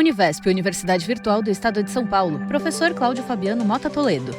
Univesp, Universidade Virtual do Estado de São Paulo. Professor Cláudio Fabiano Mota Toledo.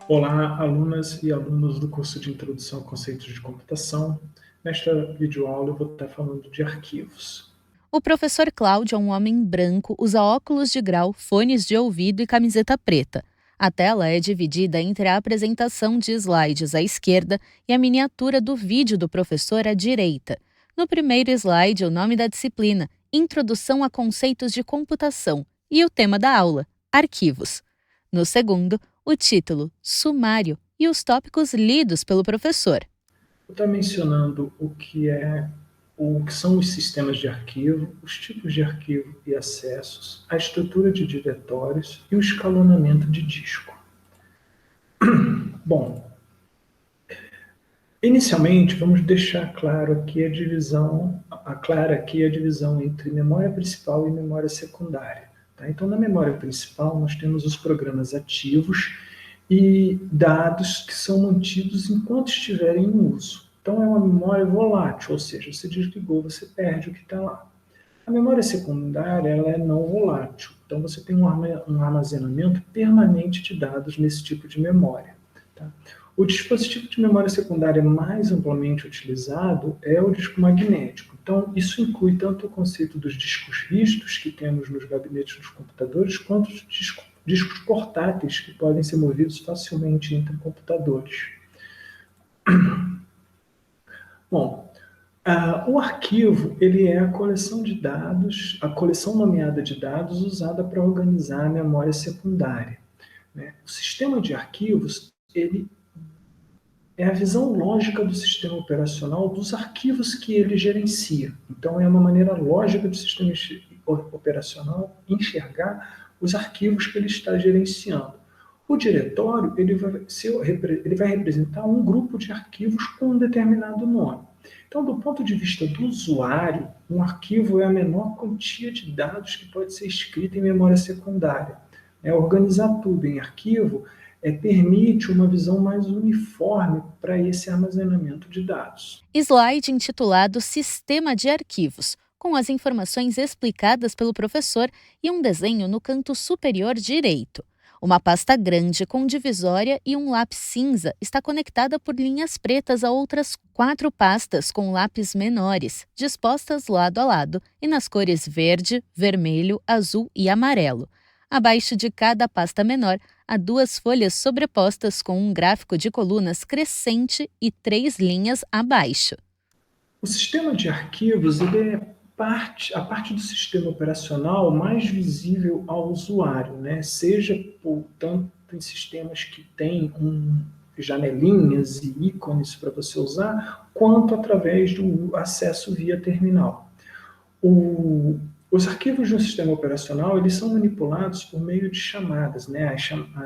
Olá, alunas e alunos do curso de Introdução a Conceitos de Computação. Nesta videoaula eu vou estar falando de arquivos. O professor Cláudio é um homem branco, usa óculos de grau, fones de ouvido e camiseta preta. A tela é dividida entre a apresentação de slides à esquerda e a miniatura do vídeo do professor à direita. No primeiro slide, o nome da disciplina, Introdução a Conceitos de Computação, e o tema da aula, Arquivos. No segundo, o título, Sumário, e os tópicos lidos pelo professor. Vou estar mencionando o que são os sistemas de arquivo, os tipos de arquivo e acessos, a estrutura de diretórios e o escalonamento de disco. Bom, inicialmente vamos deixar claro aqui a divisão entre memória principal e memória secundária. Tá? Então, na memória principal, nós temos os programas ativos e dados que são mantidos enquanto estiverem em uso. Então, é uma memória volátil, ou seja, você desligou, você perde o que está lá. A memória secundária ela é não volátil, então você tem um armazenamento permanente de dados nesse tipo de memória. Tá? O dispositivo de memória secundária mais amplamente utilizado é o disco magnético. Então, isso inclui tanto o conceito dos discos rígidos que temos nos gabinetes dos computadores, quanto os discos portáteis que podem ser movidos facilmente entre computadores. Bom, o arquivo ele é a coleção de dados, a coleção nomeada de dados usada para organizar a memória secundária. Né? O sistema de arquivos ele é a visão lógica do sistema operacional dos arquivos que ele gerencia. Então, é uma maneira lógica do sistema operacional enxergar os arquivos que ele está gerenciando. O diretório ele vai representar um grupo de arquivos com um determinado nome. Então, do ponto de vista do usuário, um arquivo é a menor quantia de dados que pode ser escrita em memória secundária. Organizar tudo em arquivo permite uma visão mais uniforme para esse armazenamento de dados. Slide intitulado Sistema de Arquivos, com as informações explicadas pelo professor e um desenho no canto superior direito. Uma pasta grande com divisória e um lápis cinza está conectada por linhas pretas a outras 4 pastas com lápis menores, dispostas lado a lado e nas cores verde, vermelho, azul e amarelo. Abaixo de cada pasta menor, há 2 folhas sobrepostas com um gráfico de colunas crescente e 3 linhas abaixo. O sistema de arquivos ele é a parte do sistema operacional mais visível ao usuário, né? Seja tanto em sistemas que têm janelinhas e ícones para você usar, quanto através do acesso via terminal. Os arquivos de um sistema operacional eles são manipulados por meio de chamadas, né?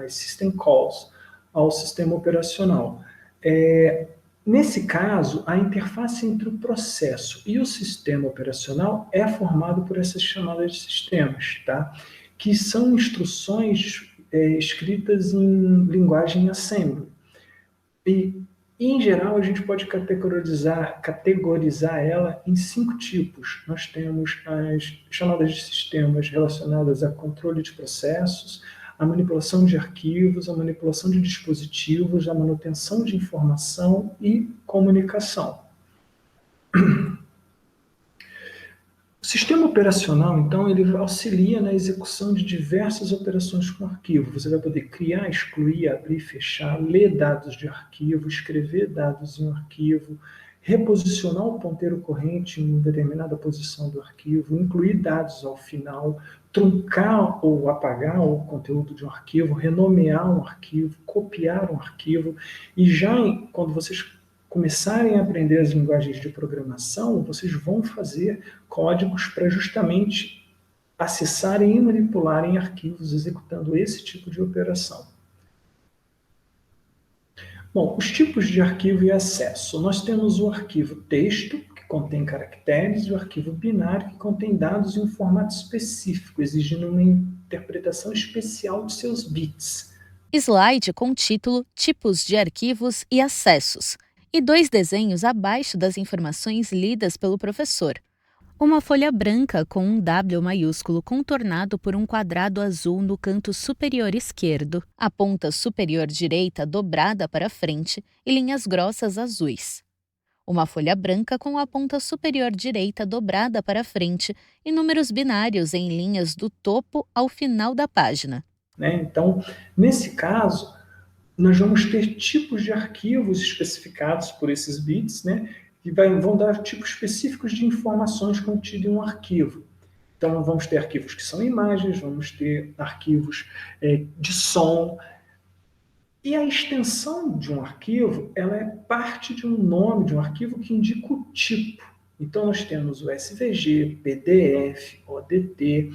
As system calls ao sistema operacional. Nesse caso, a interface entre o processo e o sistema operacional é formado por essas chamadas de sistemas, tá? Que são instruções escritas em linguagem assembly. E, em geral, a gente pode categorizar ela em 5 tipos. Nós temos as chamadas de sistemas relacionadas a controle de processos, a manipulação de arquivos, a manipulação de dispositivos, a manutenção de informação e comunicação. O sistema operacional, então, ele auxilia na execução de diversas operações com arquivo. Você vai poder criar, excluir, abrir, fechar, ler dados de arquivo, escrever dados em um arquivo, reposicionar o ponteiro corrente em determinada posição do arquivo, incluir dados ao final, truncar ou apagar o conteúdo de um arquivo, renomear um arquivo, copiar um arquivo. E já quando vocês começarem a aprender as linguagens de programação, vocês vão fazer códigos para justamente acessarem e manipularem arquivos executando esse tipo de operação. Bom, os tipos de arquivo e acesso. Nós temos o arquivo texto, que contém caracteres, e o arquivo binário, que contém dados em um formato específico, exigindo uma interpretação especial de seus bits. Slide com título Tipos de Arquivos e Acessos. e 2 desenhos abaixo das informações lidas pelo professor. Uma folha branca com um W maiúsculo contornado por um quadrado azul no canto superior esquerdo, a ponta superior direita dobrada para frente e linhas grossas azuis. Uma folha branca com a ponta superior direita dobrada para frente e números binários em linhas do topo ao final da página. Então, nesse caso, nós vamos ter tipos de arquivos especificados por esses bits, que vão dar tipos específicos de informações contidas em um arquivo. Então, vamos ter arquivos que são imagens, vamos ter arquivos de som. E a extensão de um arquivo, ela é parte de um nome de um arquivo que indica o tipo. Então, nós temos o SVG, PDF, ODT,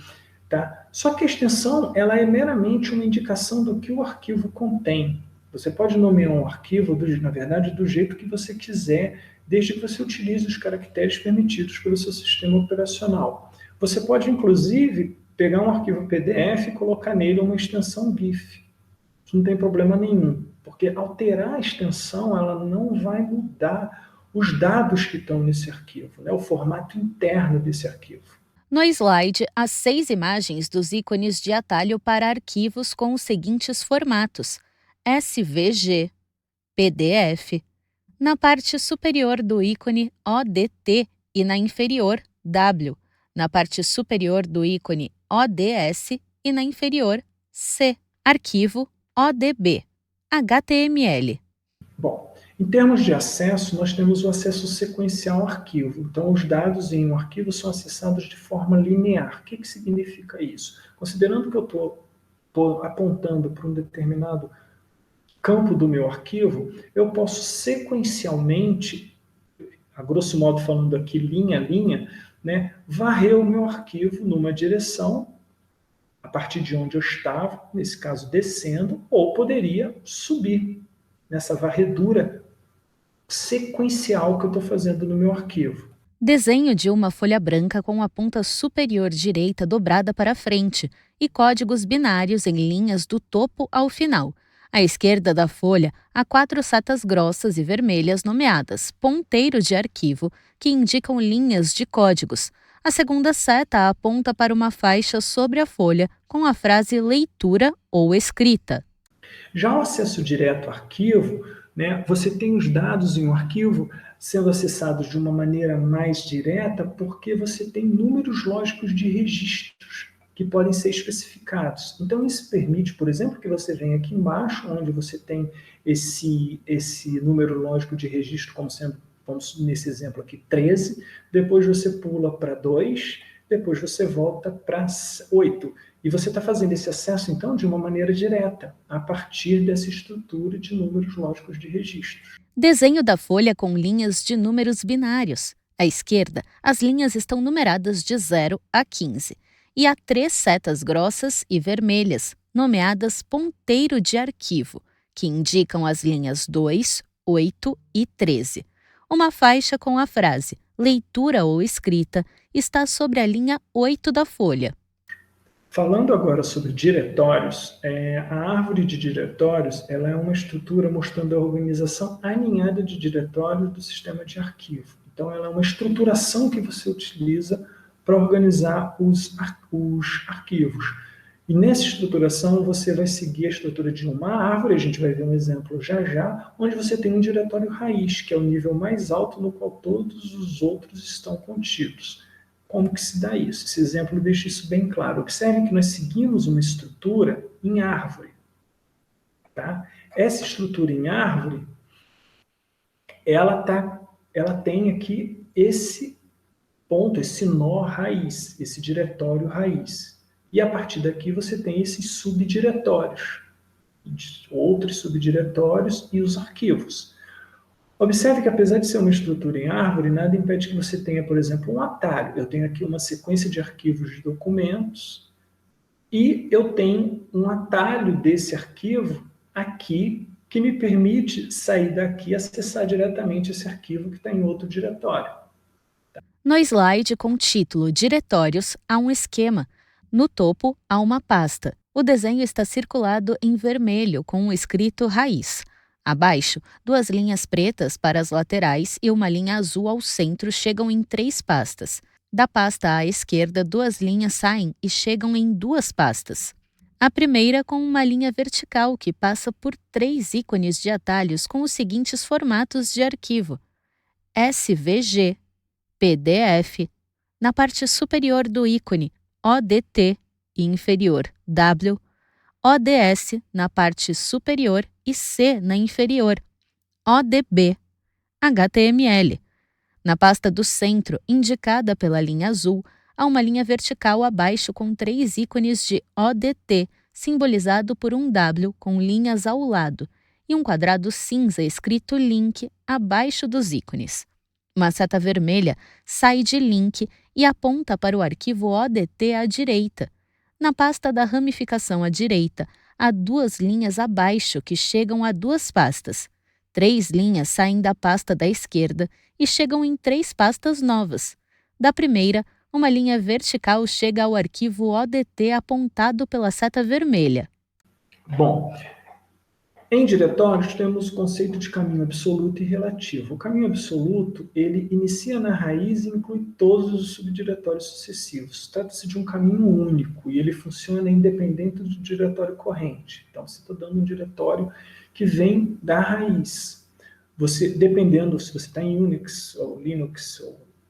tá? Só que a extensão, ela é meramente uma indicação do que o arquivo contém. Você pode nomear um arquivo, na verdade, do jeito que você quiser, desde que você utilize os caracteres permitidos pelo seu sistema operacional. Você pode, inclusive, pegar um arquivo PDF e colocar nele uma extensão GIF. Isso não tem problema nenhum, porque alterar a extensão, ela não vai mudar os dados que estão nesse arquivo, o formato interno desse arquivo. No slide, há 6 imagens dos ícones de atalho para arquivos com os seguintes formatos: SVG, PDF, na parte superior do ícone ODT e na inferior W, na parte superior do ícone ODS e na inferior C. Arquivo ODB, HTML. Bom, em termos de acesso, nós temos o acesso sequencial ao arquivo. Então, os dados em um arquivo são acessados de forma linear. O que significa isso? Considerando que eu estou apontando para um determinado campo do meu arquivo, eu posso sequencialmente, a grosso modo falando aqui linha a linha, varrer o meu arquivo numa direção, a partir de onde eu estava, nesse caso descendo, ou poderia subir nessa varredura sequencial que eu estou fazendo no meu arquivo. Desenho de uma folha branca com a ponta superior direita dobrada para frente e códigos binários em linhas do topo ao final. À esquerda da folha, há 4 setas grossas e vermelhas nomeadas ponteiro de arquivo, que indicam linhas de códigos. A segunda seta aponta para uma faixa sobre a folha com a frase leitura ou escrita. Já o acesso direto ao arquivo, você tem os dados em um arquivo sendo acessados de uma maneira mais direta porque você tem números lógicos de registros que podem ser especificados. Então, isso permite, por exemplo, que você venha aqui embaixo, onde você tem esse número lógico de registro como sendo, vamos nesse exemplo aqui, 13, depois você pula para 2, depois você volta para 8. E você está fazendo esse acesso, então, de uma maneira direta, a partir dessa estrutura de números lógicos de registros. Desenho da folha com linhas de números binários. À esquerda, as linhas estão numeradas de 0 a 15. E há 3 setas grossas e vermelhas, nomeadas ponteiro de arquivo, que indicam as linhas 2, 8 e 13. Uma faixa com a frase leitura ou escrita está sobre a linha 8 da folha. Falando agora sobre diretórios, a árvore de diretórios ela é uma estrutura mostrando a organização alinhada de diretórios do sistema de arquivo. Então, ela é uma estruturação que você utiliza para organizar os arquivos. E nessa estruturação, você vai seguir a estrutura de uma árvore, a gente vai ver um exemplo já, onde você tem um diretório raiz, que é o nível mais alto no qual todos os outros estão contidos. Como que se dá isso? Esse exemplo deixa isso bem claro. Observe que nós seguimos uma estrutura em árvore. Tá? Essa estrutura em árvore, ela tem aqui esse ponto, esse nó raiz, esse diretório raiz. E a partir daqui você tem esses subdiretórios, outros subdiretórios e os arquivos. Observe que, apesar de ser uma estrutura em árvore, nada impede que você tenha, por exemplo, um atalho. Eu tenho aqui uma sequência de arquivos de documentos e eu tenho um atalho desse arquivo aqui que me permite sair daqui e acessar diretamente esse arquivo que está em outro diretório. No slide com o título Diretórios, há um esquema. No topo, há uma pasta. O desenho está circulado em vermelho com o escrito raiz. Abaixo, duas linhas pretas para as laterais e uma linha azul ao centro chegam em 3 pastas. Da pasta à esquerda, duas linhas saem e chegam em 2 pastas. A primeira com uma linha vertical que passa por 3 ícones de atalhos com os seguintes formatos de arquivo: SVG, PDF, na parte superior do ícone ODT e inferior W, ODS na parte superior e C na inferior, ODB, HTML. Na pasta do centro, indicada pela linha azul, há uma linha vertical abaixo com 3 ícones de ODT, simbolizado por um W com linhas ao lado, e um quadrado cinza escrito link abaixo dos ícones. Uma seta vermelha sai de link e aponta para o arquivo ODT à direita. Na pasta da ramificação à direita, há 2 linhas abaixo que chegam a 2 pastas. 3 linhas saem da pasta da esquerda e chegam em 3 pastas novas. Da primeira, uma linha vertical chega ao arquivo ODT apontado pela seta vermelha. Bom, em diretórios temos o conceito de caminho absoluto e relativo. O caminho absoluto, ele inicia na raiz e inclui todos os subdiretórios sucessivos. Trata-se de um caminho único e ele funciona independente do diretório corrente. Então, você está dando um diretório que vem da raiz. Você, dependendo se você está em Unix ou Linux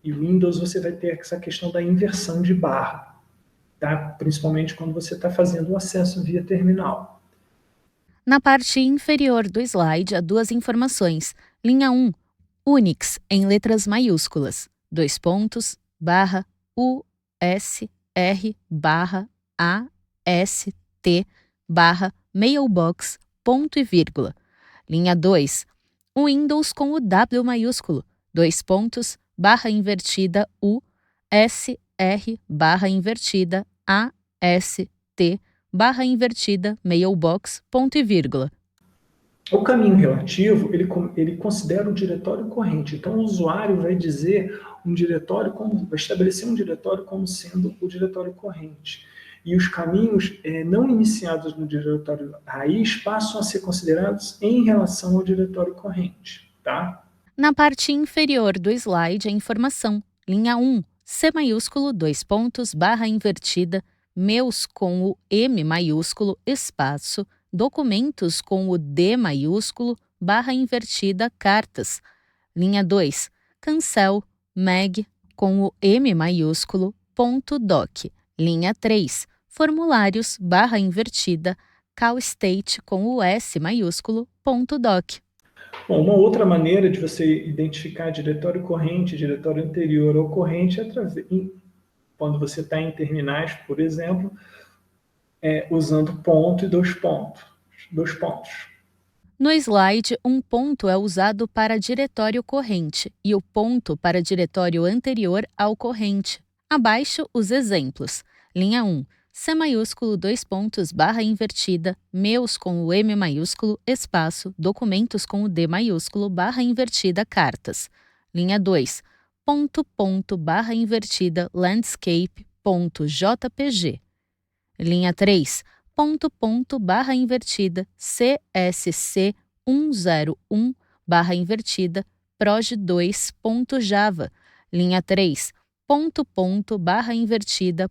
e Windows, você vai ter essa questão da inversão de barra, tá? Principalmente quando você está fazendo o acesso via terminal. Na parte inferior do slide há 2 informações. Linha 1, Unix, em letras maiúsculas, : barra, USR, barra, AST, barra, mailbox, ponto e vírgula. Linha 2, Windows com o W maiúsculo, : barra invertida, USR, barra invertida, AST, barra invertida, mailbox, ponto e vírgula. O caminho relativo, ele considera o diretório corrente. Então, o usuário vai dizer vai estabelecer um diretório como sendo o diretório corrente. E os caminhos não iniciados no diretório raiz passam a ser considerados em relação ao diretório corrente, tá? Na parte inferior do slide, a informação. Linha 1, C maiúsculo, : barra invertida, meus com o M maiúsculo, espaço, documentos com o D maiúsculo, barra invertida, cartas. Linha 2, cancel, mag, com o M maiúsculo, ponto doc. Linha 3, formulários, barra invertida, callstate com o S maiúsculo, ponto doc. Bom, uma outra maneira de você identificar diretório corrente, diretório anterior ao corrente é quando você está em terminais, por exemplo, usando ponto e 2 pontos. 2 pontos. No slide, um ponto é usado para diretório corrente e o ponto para diretório anterior ao corrente. Abaixo, os exemplos. Linha 1, C maiúsculo, : barra invertida, meus com o M maiúsculo, espaço, documentos com o D maiúsculo, barra invertida, cartas. Linha 2, barra invertida, landscape, .jpg. Linha 3, barra invertida, CSC101, barra invertida, proj2.java. Linha 3, barra invertida,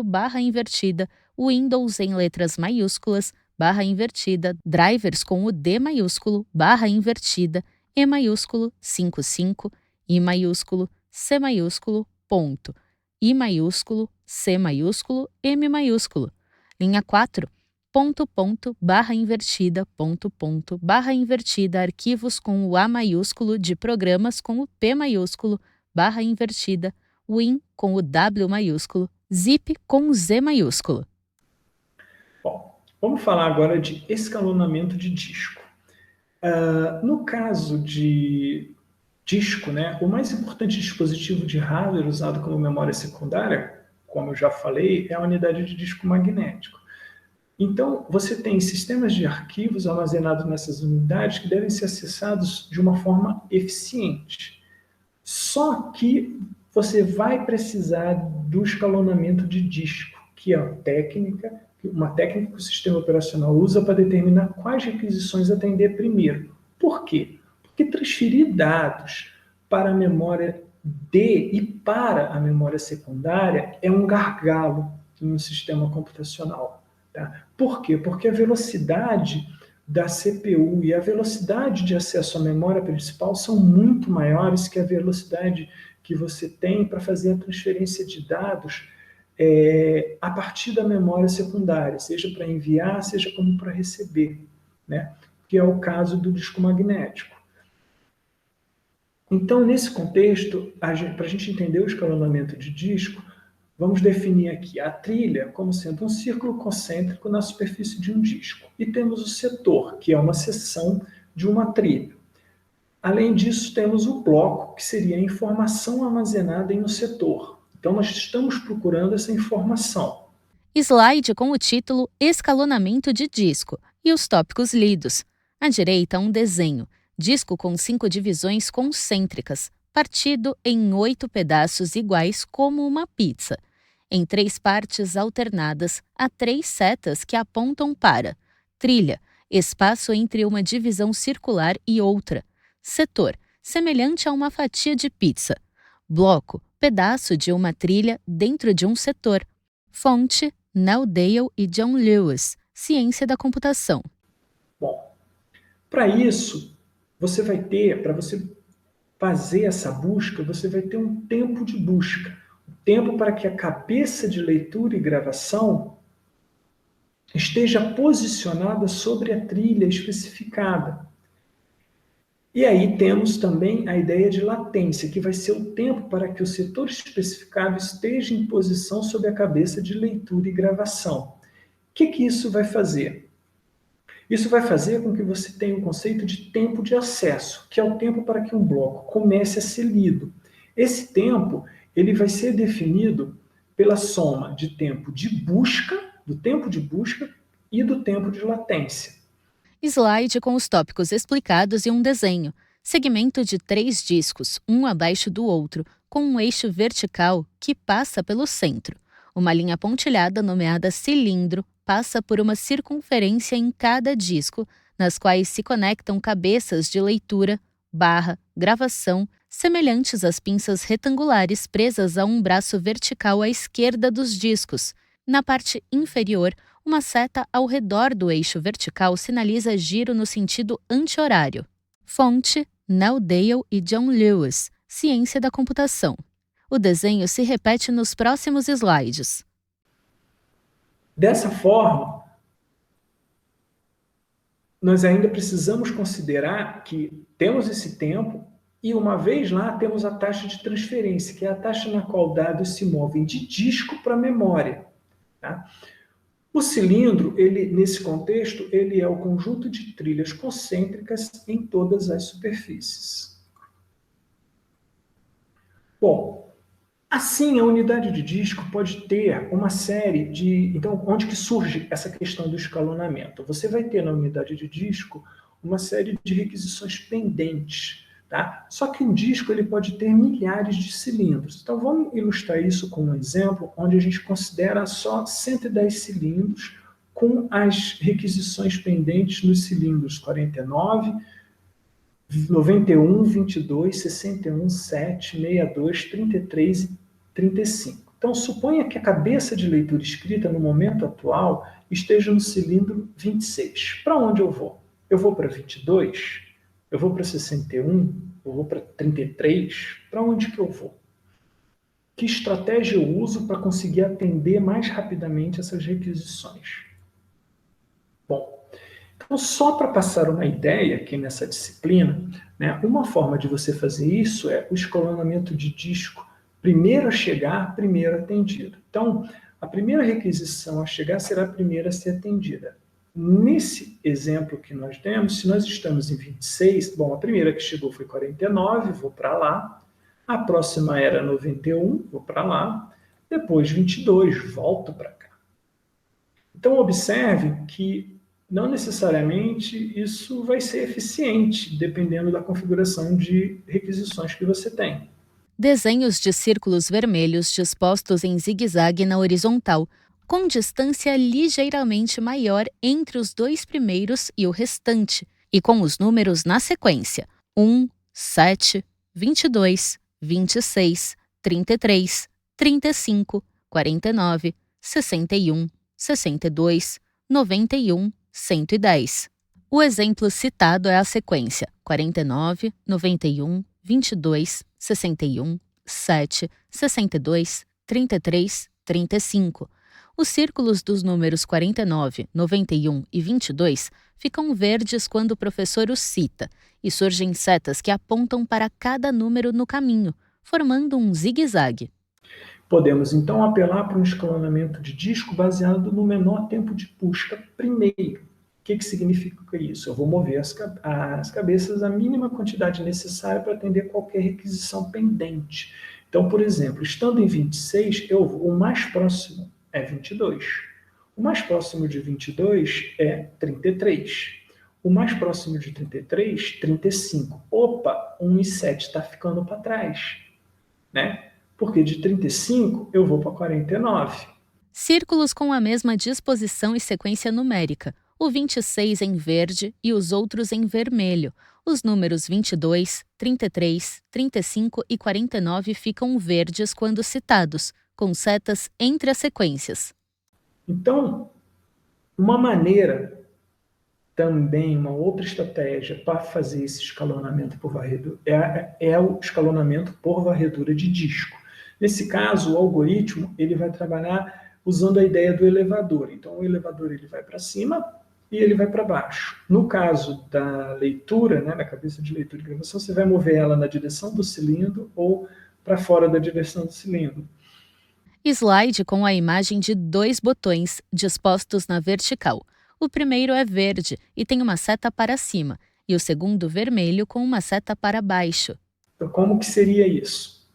barra invertida, Windows em letras maiúsculas, barra invertida, drivers com o D maiúsculo, barra invertida, E maiúsculo, 55, I maiúsculo, C maiúsculo, ponto, I maiúsculo, C maiúsculo, M maiúsculo. Linha 4, barra invertida, barra invertida, arquivos com o A maiúsculo de programas com o P maiúsculo, barra invertida, Win com o W maiúsculo, zip com o Z maiúsculo. Bom, vamos falar agora de escalonamento de disco. No caso de disco, o mais importante dispositivo de hardware usado como memória secundária, como eu já falei, é a unidade de disco magnético. Então, você tem sistemas de arquivos armazenados nessas unidades que devem ser acessados de uma forma eficiente. Só que você vai precisar do escalonamento de disco, que é uma técnica uma técnica que o sistema operacional usa para determinar quais requisições atender primeiro. Por quê? Porque transferir dados para a memória D e para a memória secundária é um gargalo em um sistema computacional. Tá? Por quê? Porque a velocidade da CPU e a velocidade de acesso à memória principal são muito maiores que a velocidade que você tem para fazer a transferência de dados a partir da memória secundária, seja para enviar, seja como para receber, né? Que é o caso do disco magnético. Então, nesse contexto, para a gente entender o escalonamento de disco, vamos definir aqui a trilha como sendo um círculo concêntrico na superfície de um disco. E temos o setor, que é uma seção de uma trilha. Além disso, temos o bloco, que seria a informação armazenada em um setor. Então, nós estamos procurando essa informação. Slide com o título Escalonamento de disco e os tópicos lidos. À direita, um desenho. Disco com 5 divisões concêntricas, partido em 8 pedaços iguais como uma pizza. Em 3 partes alternadas, há 3 setas que apontam para trilha, espaço entre uma divisão circular e outra. Setor, semelhante a uma fatia de pizza. Bloco, pedaço de uma trilha dentro de um setor. Fonte, Neil Dale e John Lewis, Ciência da Computação. Bom, para isso, para você fazer essa busca, você vai ter um tempo de busca. Um tempo para que a cabeça de leitura e gravação esteja posicionada sobre a trilha especificada. E aí temos também a ideia de latência, que vai ser o tempo para que o setor especificado esteja em posição sobre a cabeça de leitura e gravação. O que isso vai fazer? Isso vai fazer com que você tenha um conceito de tempo de acesso, que é o tempo para que um bloco comece a ser lido. Esse tempo ele vai ser definido pela soma de tempo de busca, do tempo de busca e do tempo de latência. Slide com os tópicos explicados e um desenho. Segmento de 3 discos, um abaixo do outro, com um eixo vertical que passa pelo centro. Uma linha pontilhada nomeada cilindro passa por uma circunferência em cada disco, nas quais se conectam cabeças de leitura, barra, gravação, semelhantes às pinças retangulares presas a um braço vertical à esquerda dos discos. Na parte inferior, uma seta ao redor do eixo vertical sinaliza giro no sentido anti-horário. Fonte, Neil Dale e John Lewis, Ciência da Computação. O desenho se repete nos próximos slides. Dessa forma, nós ainda precisamos considerar que temos esse tempo e, uma vez lá, temos a taxa de transferência, que é a taxa na qual dados se movem de disco para memória. Tá? O cilindro, nesse contexto, ele é o conjunto de trilhas concêntricas em todas as superfícies. Bom, assim, a unidade de disco pode ter uma série de... Então, onde que surge essa questão do escalonamento? Você vai ter na unidade de disco uma série de requisições pendentes. Tá? Só que um disco ele pode ter milhares de cilindros. Então, vamos ilustrar isso com um exemplo onde a gente considera só 110 cilindros com as requisições pendentes nos cilindros 49, 91, 22, 61, 7, 62, 33 e 35. Então, suponha que a cabeça de leitura escrita no momento atual esteja no cilindro 26. Para onde eu vou? Eu vou para 22? Eu vou para 61? Eu vou para 33? Para onde que eu vou? Que estratégia eu uso para conseguir atender mais rapidamente essas requisições? Bom, então só para passar uma ideia aqui nessa disciplina, né, uma forma de você fazer isso é o escalonamento de disco. Primeiro a chegar, primeiro atendido. Então, a primeira requisição a chegar será a primeira a ser atendida. Nesse exemplo que nós temos, se nós estamos em 26, bom, a primeira que chegou foi 49, vou para lá. A próxima era 91, vou para lá. Depois 22, volto para cá. Então, observe que não necessariamente isso vai ser eficiente, dependendo da configuração de requisições que você tem. Desenhos de círculos vermelhos dispostos em zigue-zague na horizontal. com distância ligeiramente maior entre os dois primeiros e o restante, e com os números na sequência: 1, 7, 22, 26, 33, 35, 49, 61, 62, 91, 110. O exemplo citado é a sequência 49, 91, 22, 61, 7, 62, 33, 35. Os círculos dos números 49, 91 e 22 ficam verdes quando o professor os cita, e surgem setas que apontam para cada número no caminho, formando um zigue-zague. Podemos então apelar para um escalonamento de disco baseado no menor tempo de busca primeiro. O que significa isso? Eu vou mover as cabeças a mínima quantidade necessária para atender qualquer requisição pendente. Então, por exemplo, estando em 26, o mais próximo é 22. O mais próximo de 22 é 33. O mais próximo de 33, 35. Opa, 1 e 7 está ficando para trás, né? Porque de 35 eu vou para 49. Círculos com a mesma disposição e sequência numérica. O 26 em verde e os outros em vermelho. Os números 22, 33, 35 e 49 ficam verdes quando citados, com setas entre as sequências. Então, uma maneira, também uma outra estratégia para fazer esse escalonamento por varredura é o escalonamento por varredura de disco. Nesse caso, o algoritmo ele vai trabalhar usando a ideia do elevador. Então, o elevador ele vai para cima e ele vai para baixo. No caso da leitura, né, da cabeça de leitura e gravação, você vai mover ela na direção do cilindro ou para fora da direção do cilindro. Slide com a imagem de 2 botões dispostos na vertical. O primeiro é verde e tem uma seta para cima, e o segundo vermelho com uma seta para baixo. Então, como que seria isso?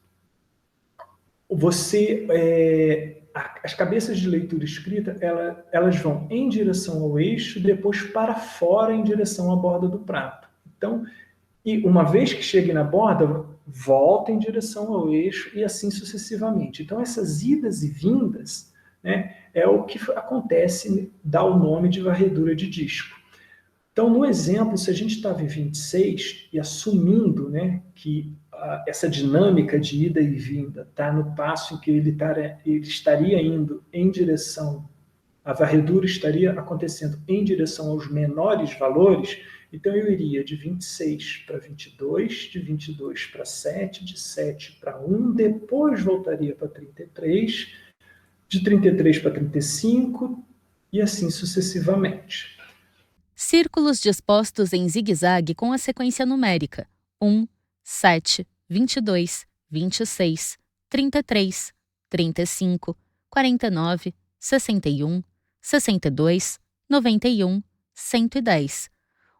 As cabeças de leitura e escrita, elas vão em direção ao eixo, depois para fora em direção à borda do prato. Então, e uma vez que chegue na borda, volta em direção ao eixo e assim sucessivamente. Então, essas idas e vindas, né, é o que acontece, dá o nome de varredura de disco. Então, no exemplo, se a gente estava em 26 e assumindo, né, que essa dinâmica de ida e vinda está no passo em que ele estaria indo em direção, a varredura estaria acontecendo em direção aos menores valores, então eu iria de 26 para 22, de 22 para 7, de 7 para 1, depois voltaria para 33, de 33 para 35 e assim sucessivamente. Círculos dispostos em zigue-zague com a sequência numérica 1, 7, 22, 26, 33, 35, 49, 61, 62, 91, 110.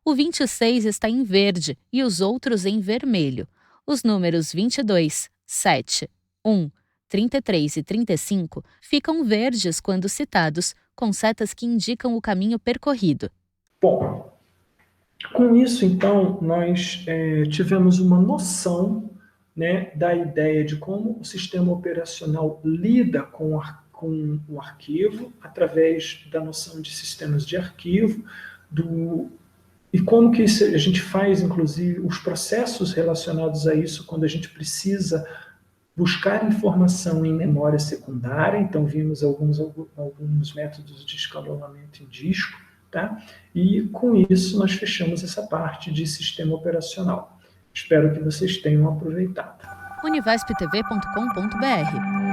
O 26 está em verde e os outros em vermelho. Os números 22, 7, 1, 33 e 35 ficam verdes quando citados, com setas que indicam o caminho percorrido. Bom, com isso, então, nós tivemos uma noção, né, da ideia de como o sistema operacional lida com o arquivo, através da noção de sistemas de arquivo, e como que a gente faz, inclusive, os processos relacionados a isso quando a gente precisa buscar informação em memória secundária. Então, vimos alguns métodos de escalonamento em disco, tá? E com isso nós fechamos essa parte de sistema operacional. Espero que vocês tenham aproveitado. Univasptv.com.br